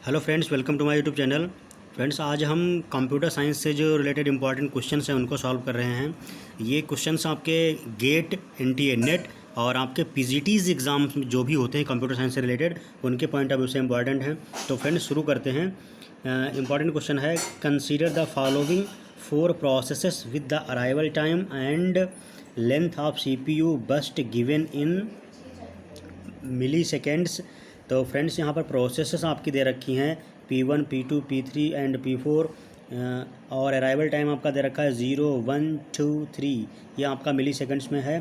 Hello friends, welcome to my YouTube channel. Friends, आज हम computer science से जो रिलेटेड इंपॉर्टेंट क्वेश्चंस हैं उनको सॉल्व कर रहे हैं। ये क्वेश्चंस आपके गेट, एनटीए, नेट और आपके पीजीटीज एग्ज़ाम जो भी होते हैं कंप्यूटर साइंस से रिलेटेड, उनके पॉइंट ऑफ व्यू से इंपॉर्टेंट हैं। तो फ्रेंड्स, शुरू करते हैं। इंपॉर्टेंट क्वेश्चन है, consider the following 4 processes with the arrival time and length of CPU burst given in milliseconds. तो फ्रेंड्स, यहाँ पर प्रोसेसेस आपकी दे रखी हैं P1, P2, P3 and P4 और अराइवल टाइम आपका दे रखा है 0, 1, 2, 3, ये आपका मिली सेकेंड्स में है।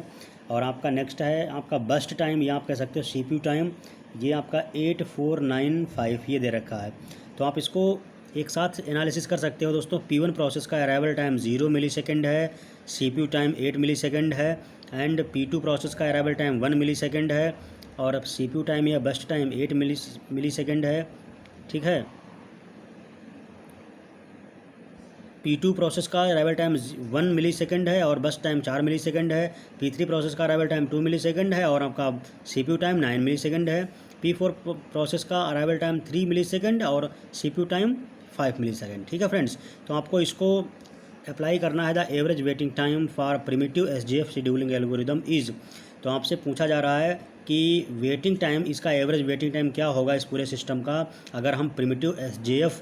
और आपका नेक्स्ट है आपका बस्ट टाइम, या आप कह सकते हो CPU टाइम, ये आपका 8, 4, 9, 5 ये दे रखा है। तो आप इसको एक साथ एनालिसिस कर सकते हो दोस्तों। P1 प्रोसेस का अराइवल टाइम 0 मिली सेकेंड है, CPU टाइम 8 मिली सेकेंड है एंड P2 प्रोसेस का अराइवल टाइम 1 मिली सेकेंड है और अब CPU टाइम या बस्ट टाइम 8 मिली सेकेंड है। ठीक है। P2 प्रोसेस का अराइवल टाइम 1 मिली सेकेंड है और बस्ट टाइम 4 मिली सेकेंड है। P3 प्रोसेस का अराइवल टाइम 2 मिली सेकेंड है और आपका CPU टाइम 9 मिली सेकेंड है। P4 प्रोसेस का अराइवल टाइम 3 मिली सेकेंड और CPU टाइम 5 मिली सेकेंड। ठीक है फ्रेंड्स, तो आपको इसको अप्लाई करना है। The average waiting time for primitive SGF scheduling algorithm is. तो आपसे पूछा जा रहा है कि वेटिंग टाइम, इसका एवरेज वेटिंग टाइम क्या होगा इस पूरे सिस्टम का अगर हम primitive SGF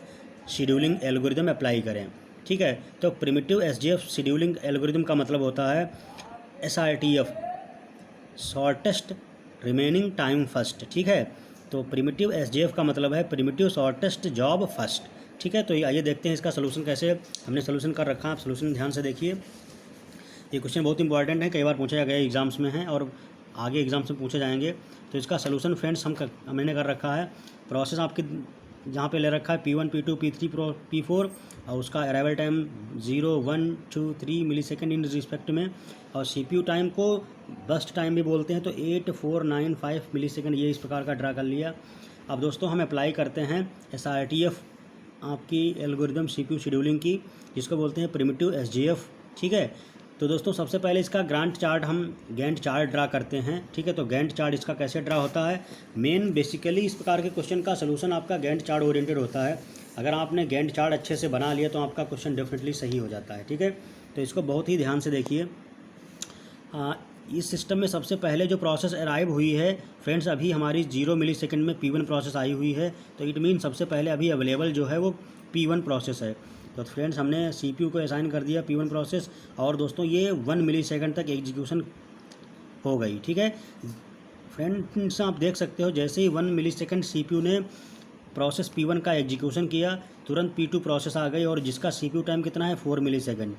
scheduling algorithm apply करें। ठीक है, तो प्रिमिटिव SGF शेड्यूलिंग एल्गोरिदम का मतलब होता है SRTF, shortest remaining time first. ठीक है, तो प्रिमिटिव SGF का मतलब है प्रिमिटिव शॉर्टेस्ट जॉब फर्स्ट। ठीक है, तो आइए देखते हैं इसका सोल्यूशन कैसे हमने सोल्यूशन कर रखा है। आप सोल्यूशन ध्यान से देखिए। ये क्वेश्चन बहुत इंपॉर्टेंट है, कई बार पूछा गया एग्जाम्स में है और आगे एग्जाम्स में पूछे जाएंगे। तो इसका सोल्यूशन फ्रेंड्स मैंने कर रखा है। प्रोसेस आपकी जहाँ पे ले रखा है P1, P2, P3, P4 और उसका arrival time 0, 1, 2, 3 millisecond in respect में, और CPU टाइम को बस्ट टाइम भी बोलते हैं। तो 8, 4, 9, 5 मिली सेकेंड ये इस प्रकार का ड्रा कर लिया। अब दोस्तों हम अप्लाई करते हैं SRTF आपकी एल्गोरिदम CPU शेड्यूलिंग की, जिसको बोलते हैं प्रिमिटिव SGF। ठीक है, तो दोस्तों सबसे पहले इसका गैंट चार्ट ड्रा करते हैं। ठीक है, तो गैंट चार्ट इसका कैसे ड्रा होता है। मेन बेसिकली इस प्रकार के क्वेश्चन का सलूशन आपका गैंट चार्ट ओरिएंटेड होता है। अगर आपने गैंट चार्ट अच्छे से बना लिया तो आपका क्वेश्चन डेफिनेटली सही हो जाता है। ठीक है, तो इसको बहुत ही ध्यान से देखिए। इस सिस्टम में सबसे पहले जो प्रोसेस अराइव हुई है फ्रेंड्स, अभी हमारी 0 मिली सेकेंड में P1 प्रोसेस आई हुई है। तो इट मीन सबसे पहले अभी अवेलेबल जो है वो P1 प्रोसेस है। तो फ्रेंड्स, हमने CPU को असाइन कर दिया P1 प्रोसेस और दोस्तों ये 1 मिली सेकेंड तक एग्जीक्यूशन हो गई। ठीक है फ्रेंड्स, आप देख सकते हो जैसे ही 1 मिली सेकेंड CPU ने प्रोसेस P1 का एग्जीक्यूशन किया, तुरंत P2 प्रोसेस आ गई और जिसका CPU टाइम कितना है 4 मिली सेकेंड।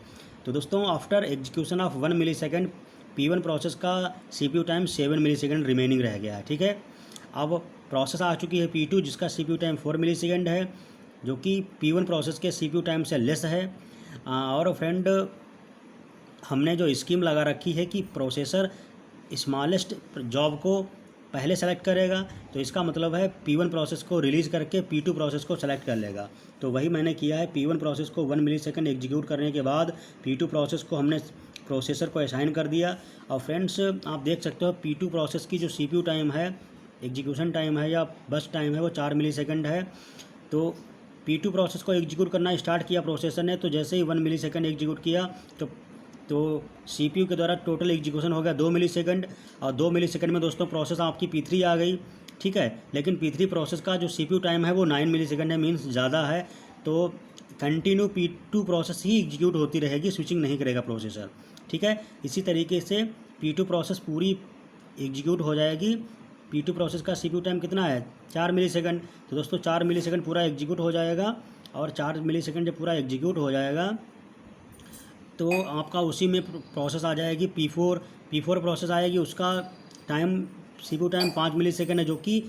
तो दोस्तों after execution of 1 millisecond P1 process का CPU time 7 millisecond remaining रह गया है। ठीक है, अब प्रोसेस आ चुकी है P2 जिसका CPU टाइम 4 मिली सेकेंड है, जो कि P1 प्रोसेस के CPU टाइम से लेस है। और फ्रेंड, हमने जो स्कीम लगा रखी है कि प्रोसेसर स्मॉलेस्ट जॉब को पहले सेलेक्ट करेगा, तो इसका मतलब है P1 प्रोसेस को रिलीज़ करके P2 प्रोसेस को सेलेक्ट कर लेगा। तो वही मैंने किया है। P1 प्रोसेस को 1 मिली सेकेंड एग्जीक्यूट करने के बाद P2 प्रोसेस को हमने प्रोसेसर को असाइन कर दिया। और फ्रेंड्स, आप देख सकते हो P2 प्रोसेस की जो CPU टाइम है, एग्जीक्यूशन टाइम है या बस टाइम है, वो 4 मिली सेकेंड है। तो P2 प्रोसेस को एग्जीक्यूट करना स्टार्ट किया प्रोसेसर ने, तो जैसे ही 1 मिली सेकेंड एग्जीक्यूट किया तो CPU के द्वारा टोटल एग्जीक्यूशन हो गया 2 मिली सेकेंड। और 2 मिली सेकेंड में दोस्तों प्रोसेस आपकी P3 आ गई। ठीक है, लेकिन P3 प्रोसेस का जो CPU टाइम है वो 9 मिली सेकेंड है, मीन्स ज़्यादा है। तो कंटिन्यू P2 प्रोसेस ही एग्जीक्यूट होती रहेगी, स्विचिंग नहीं करेगा प्रोसेसर। ठीक है, इसी तरीके से P2 प्रोसेस पूरी एग्जीक्यूट हो जाएगी। P2 प्रोसेस का CPU टाइम कितना है 4 मिली सेकेंड। तो दोस्तों 4 मिली सेकेंड पूरा एग्जीक्यूट हो जाएगा और 4 मिली सेकेंड जब पूरा एग्जीक्यूट हो जाएगा तो आपका उसी में प्रोसेस आ जाएगी P4 प्रोसेस आएगी। उसका टाइम CPU टाइम 5 मिली सेकेंड है, जो कि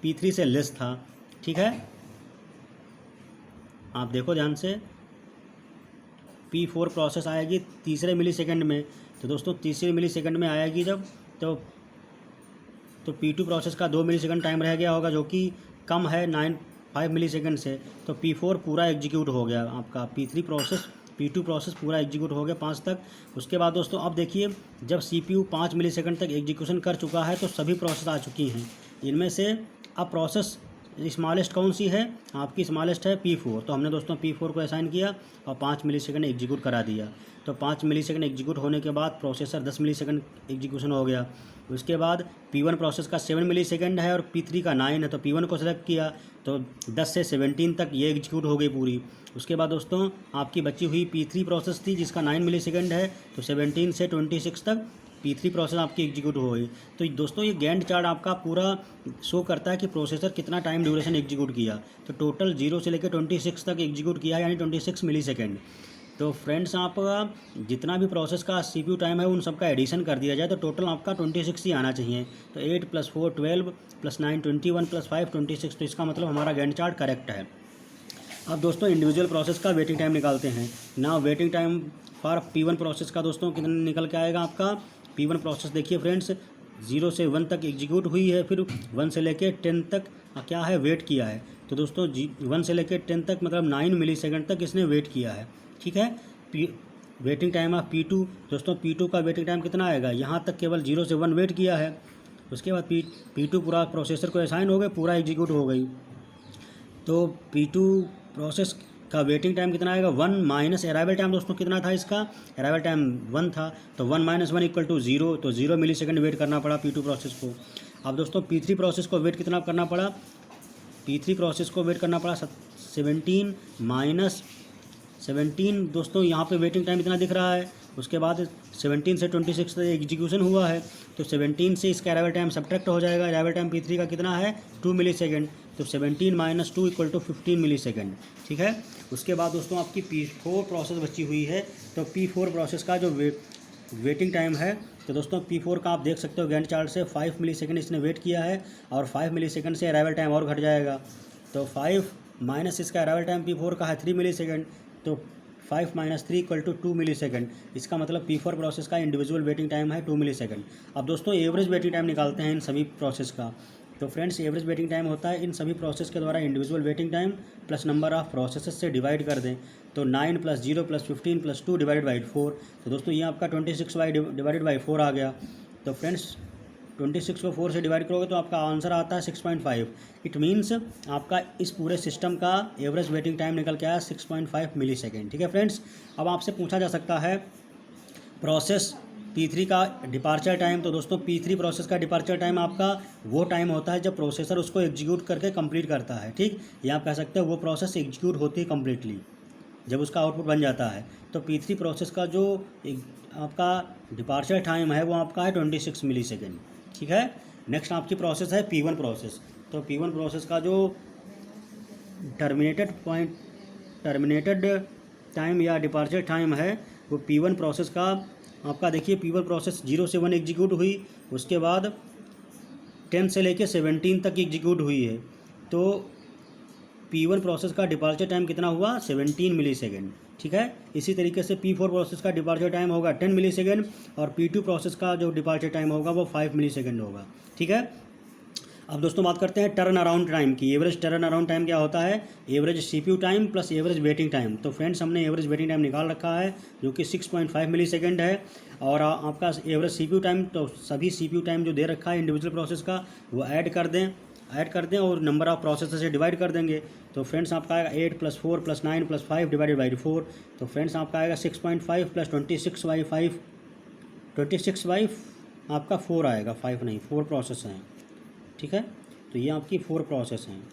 P3 से लेस था। ठीक है, आप देखो ध्यान से। P4 प्रोसेस आएगी तीसरे मिली सेकेंड में। तो दोस्तों तीसरे मिली सेकेंड में आएगी जब, तो P2 प्रोसेस का 2 मिली सेकेंड टाइम रह गया होगा, जो कि कम है 5 मिली सेकेंड से। तो P4 पूरा एग्जीक्यूट हो गया आपका। P2 प्रोसेस पूरा एग्जीक्यूट हो गया 5 तक। उसके बाद दोस्तों अब देखिए, जब CPU 5 मिली सेकेंड तक एग्जीक्यूशन कर चुका है तो सभी प्रोसेस आ चुकी हैं। इनमें से अब प्रोसेस स्मॉलेस्ट कौन सी है? आपकी स्मॉलेस्ट है P4। तो हमने दोस्तों P4 को असाइन किया और 5 मिलीसेकंड एग्जीक्यूट करा दिया। तो 5 मिलीसेकंड एग्जीक्यूट होने के बाद प्रोसेसर 10 मिलीसेकंड एग्जीक्यूशन हो गया। उसके बाद P1 प्रोसेस का 7 मिलीसेकंड है और P3 का 9 है, तो P1 को सेलेक्ट किया तो 10 से 17 तक ये एग्जीक्यूट हो गई पूरी। उसके बाद दोस्तों आपकी बची हुई P3 प्रोसेस थी जिसका 9 मिलीसेकंड है, तो 17 से 26 तक P3 प्रोसेस आपकी एग्जीक्यूट हो गई। तो दोस्तों ये गैंट चार्ट आपका पूरा शो करता है कि प्रोसेसर कितना टाइम ड्यूरेशन एग्जीक्यूट किया। तो टोटल 0 से लेकर 26 तक एग्जीक्यूट किया, यानी 26 मिलीसेकंड। तो फ्रेंड्स आपका जितना भी प्रोसेस का CPU टाइम है उन सब का एडिशन कर दिया जाए तो टोटल आपका 26 ही आना चाहिए। तो 8 + 4 12 + 9 21 + 5 26। तो इसका मतलब हमारा गैंट चार्ट करेक्ट है। अब दोस्तों इंडिविजुअल प्रोसेस का वेटिंग टाइम निकालते हैं ना। Waiting time for P1 process का दोस्तों कितना निकल के आएगा आपका? P1 प्रोसेस देखिए फ्रेंड्स 0 से 1 तक एग्जीक्यूट हुई है, फिर 1 से लेकर 10 तक क्या है वेट किया है। तो दोस्तों 1 से लेकर 10 तक मतलब 9 मिलीसेकंड तक इसने वेट किया है, ठीक है। वेटिंग टाइम ऑफ P2 दोस्तों P2 का वेटिंग टाइम कितना आएगा? यहाँ तक केवल 0 से 1 वेट किया है। उसके बाद P2 पूरा प्रोसेसर को असाइन हो गए, पूरा एग्जीक्यूट हो गई। तो P2 प्रोसेस का वेटिंग टाइम कितना आएगा? 1 माइनस अराइवल टाइम दोस्तों कितना था इसका? अराइवल टाइम 1 था, तो 1 - 1 = 0। तो 0 मिलीसेकंड वेट करना पड़ा P2 प्रोसेस को। अब दोस्तों P3 प्रोसेस को वेट कितना करना पड़ा? P3 प्रोसेस को वेट करना पड़ा 17 - 17 दोस्तों यहाँ पे वेटिंग टाइम इतना दिख रहा है। उसके बाद 17 से 26 तक एग्जीक्यूशन हुआ है, तो 17 से इसका अराइवल टाइम सब्ट्रैक्ट हो जाएगा। अराइवल टाइम P3 का कितना है? 2 मिलीसेकंड। तो 17 - 2 = 15 मिलीसेकंड, ठीक है। उसके बाद दोस्तों आपकी P4 प्रोसेस बची हुई है। तो P4 प्रोसेस का जो वेटिंग टाइम है, तो दोस्तों P4 का आप देख सकते हो गैंट चार्ट से 5 मिलीसेकंड इसने वेट किया है और 5 मिलीसेकंड से अराइवल टाइम और घट जाएगा। तो 5 माइनस इसका अराइवल टाइम P4 का है 3 मिलीसेकंड, तो 5 - 3 = 2 मिलीसेकंड। इसका मतलब P4 प्रोसेस का इंडिविजुअल वेटिंग टाइम है 2 मिलीसेकंड। अब दोस्तों एवरेज वेटिंग टाइम निकालते हैं इन सभी प्रोसेस का। तो फ्रेंड्स एवरेज वेटिंग टाइम होता है इन सभी प्रोसेस के द्वारा individual waiting time plus number of processes से डिवाइड कर दें। तो 9 + 0 + 15 + 2 / 4। तो दोस्तों ये आपका 26 डिवाइडेड 4 आ गया। तो फ्रेंड्स 26 को 4 से डिवाइड करोगे तो आपका आंसर आता है 6.5। इट मीन्स आपका इस पूरे सिस्टम का एवरेज वेटिंग टाइम निकल के आया 6.5 मिलीसेकंड, ठीक है फ्रेंड्स। अब आपसे पूछा जा सकता है प्रोसेस P3 का डिपार्चर टाइम। तो दोस्तों P3 प्रोसेस का डिपार्चर टाइम आपका वो टाइम होता है जब प्रोसेसर उसको एग्जीक्यूट करके कंप्लीट करता है, ठीक। या आप कह सकते हो वो प्रोसेस एग्जीक्यूट होती है कम्प्लीटली जब उसका आउटपुट बन जाता है। तो P3 प्रोसेस का जो आपका डिपार्चर टाइम है वो आपका है 26 मिलीसेकंड, ठीक है। नेक्स्ट आपकी प्रोसेस है P1 प्रोसेस। तो P1 प्रोसेस का जो टर्मिनेटेड टाइम या डिपार्चर टाइम है वो P1 प्रोसेस का आपका देखिए P1 प्रोसेस 0 से 1 एग्जीक्यूट हुई, उसके बाद 10 से लेके 17 तक एग्जीक्यूट हुई है। तो P1 प्रोसेस का डिपार्चर टाइम कितना हुआ? 17 मिलीसेकंड, ठीक है। इसी तरीके से P4 प्रोसेस का डिपार्चर टाइम होगा 10 मिलीसेकंड और P2 प्रोसेस का जो डिपार्चर टाइम होगा वो 5 मिलीसेकंड होगा, ठीक है। अब दोस्तों बात करते हैं टर्न अराउंड टाइम की। एवरेज टर्न अराउंड टाइम क्या होता है? Average CPU time plus average waiting time. तो फ्रेंड्स हमने एवरेज वेटिंग टाइम निकाल रखा है जो कि 6.5 मिलीसेकंड है। और आपका एवरेज CPU टाइम, तो सभी CPU टाइम जो दे रखा है इंडिविजुअल प्रोसेस का वो ऐड कर दें और नंबर ऑफ प्रोसेस से डिवाइड कर देंगे। तो फ्रेंड्स आपका आएगा 8 + 4 + 9 + 5 / 4। तो फ्रेंड्स आपका आएगा 6.5 + 26/5 26/5 आपका 4 आएगा, 5 नहीं, 4 प्रोसेस हैं, ठीक है। तो ये आपकी 4 प्रोसेस हैं।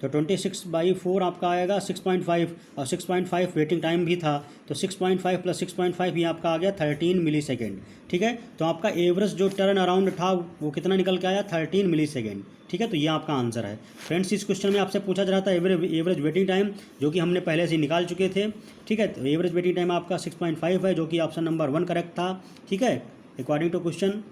तो 26/4 आपका आएगा 6.5 और 6.5 वेटिंग टाइम भी था। तो 6.5 + 6.5 ये आपका आ गया 13 मिलीसेकंड, ठीक है। तो आपका एवरेज जो टर्न अराउंड था वो कितना निकल के आया? 13 मिलीसेकंड, ठीक है। तो ये आपका आंसर है फ्रेंड्स। इस क्वेश्चन में आपसे पूछा जा रहा था एवरेज वेटिंग टाइम जो कि हमने पहले से निकाल चुके थे, ठीक है। तो एवरेज वेटिंग टाइम आपका 6.5 है जो कि ऑप्शन नंबर 1 करेक्ट था, ठीक है, अकॉर्डिंग टू क्वेश्चन।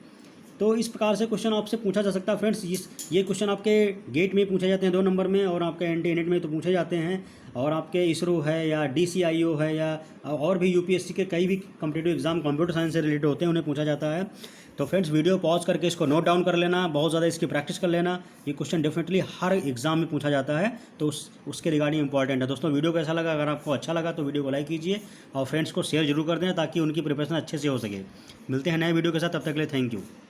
तो इस प्रकार से क्वेश्चन आपसे पूछा जा सकता है फ्रेंड्स। ये क्वेश्चन आपके गेट में पूछे जाते हैं 2 नंबर में, और आपके NT में तो पूछे जाते हैं, और आपके इसरो है या DCIO है या और भी UPSC के कई भी कॉम्पिटिटिव एग्जाम कंप्यूटर साइंस से रिलेटेड होते हैं उन्हें पूछा जाता है। तो फ्रेंड्स वीडियो पॉज करके इसको नोट डाउन कर लेना, बहुत ज़्यादा इसकी प्रैक्टिस कर लेना। ये क्वेश्चन डेफिनेटली हर एग्जाम में पूछा जाता है, तो उसके रिगार्डिंग इंपॉर्टेंट है। दोस्तों वीडियो कैसा लगा? अगर आपको अच्छा लगा तो वीडियो को लाइक कीजिए और फ्रेंड्स को शेयर जरूर कर दें ताकि उनकी प्रिपरेशन अच्छे से हो सके। मिलते हैं नए वीडियो के साथ, तब तक के लिए थैंक यू।